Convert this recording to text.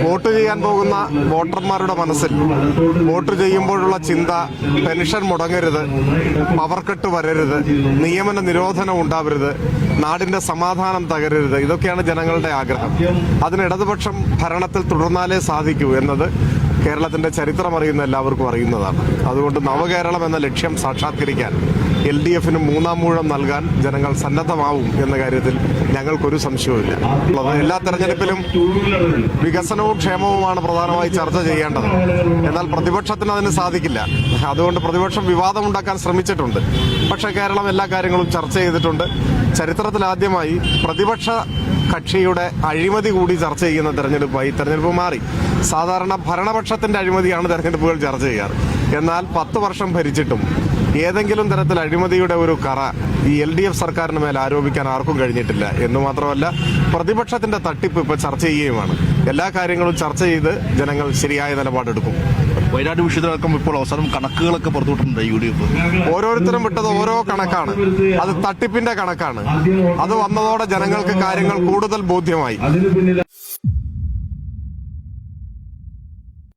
Vote ചെയ്യാൻ പോകുന്ന വോട്ടർമാരുടെ മനസ്സിൽ വോട്ട് ചെയ്യുമ്പോഴുള്ള ചിന്ത പെൻഷൻ മുടങ്ങരുത്, പവർ കട്ട് വരരുത്, നിയമന നിരോധനം ഉണ്ടാവരുത്, നാടിന്റെ സമാധാനം തകരരുത്. ഇതൊക്കെയാണ് ജനങ്ങളുടെ ആഗ്രഹം. അതിന് ഇടതുപക്ഷം ഭരണത്തിൽ തുടർന്നാലേ സാധിക്കൂ എന്നത് കേരളത്തിന്റെ ചരിത്രം അറിയുന്ന എല്ലാവർക്കും അറിയുന്നതാണ്. അതുകൊണ്ട് നവകേരളം എന്ന ലക്ഷ്യം സാക്ഷാത്കരിക്കാൻ LDFന് മൂന്നാം മൂഴം നൽകാൻ ജനങ്ങൾ സന്നദ്ധമാവും എന്ന കാര്യത്തിൽ ഞങ്ങൾക്കൊരു സംശയവുമില്ല. എല്ലാ തെരഞ്ഞെടുപ്പിലും വികസനവും ക്ഷേമവുമാണ് പ്രധാനമായി ചർച്ച ചെയ്യേണ്ടത്. എന്നാൽ പ്രതിപക്ഷത്തിന് അതിന് സാധിക്കില്ല. അതുകൊണ്ട് പ്രതിപക്ഷം വിവാദമുണ്ടാക്കാൻ ശ്രമിച്ചിട്ടുണ്ട്. പക്ഷേ കേരളം എല്ലാ കാര്യങ്ങളും ചർച്ച ചെയ്തിട്ടുണ്ട്. ചരിത്രത്തിൽ ആദ്യമായി പ്രതിപക്ഷ കക്ഷിയുടെ അഴിമതി കൂടി ചർച്ച ചെയ്യുന്ന തെരഞ്ഞെടുപ്പായി തെരഞ്ഞെടുപ്പ് മാറി. സാധാരണ ഭരണപക്ഷത്തിന്റെ അഴിമതിയാണ് തെരഞ്ഞെടുപ്പുകൾ ചർച്ച ചെയ്യാറ്. എന്നാൽ 10 വർഷം ഭരിച്ചിട്ടും ഏതെങ്കിലും തരത്തിൽ അഴിമതിയുടെ ഒരു കറ ഈ LDF സർക്കാരിന് മേൽ ആരോപിക്കാൻ ആർക്കും കഴിഞ്ഞിട്ടില്ല. എന്ന് മാത്രമല്ല, പ്രതിപക്ഷത്തിന്റെ തട്ടിപ്പ് ഇപ്പൊ ചർച്ച ചെയ്യുകയുമാണ്. എല്ലാ കാര്യങ്ങളും ചർച്ച ചെയ്ത് ജനങ്ങൾ ശരിയായ നിലപാടെടുക്കും. വയനാട് വിഷയത്തിലടക്കം ഇപ്പോൾ അവസാനം കണക്കുകളൊക്കെ പുറത്തുവിട്ടിട്ടുണ്ട് UDF. ഓരോരുത്തരും വിട്ടത് ഓരോ കണക്കാണ്. അത് തട്ടിപ്പിന്റെ കണക്കാണ്. അത് വന്നതോടെ ജനങ്ങൾക്ക് കാര്യങ്ങൾ കൂടുതൽ ബോധ്യമായി.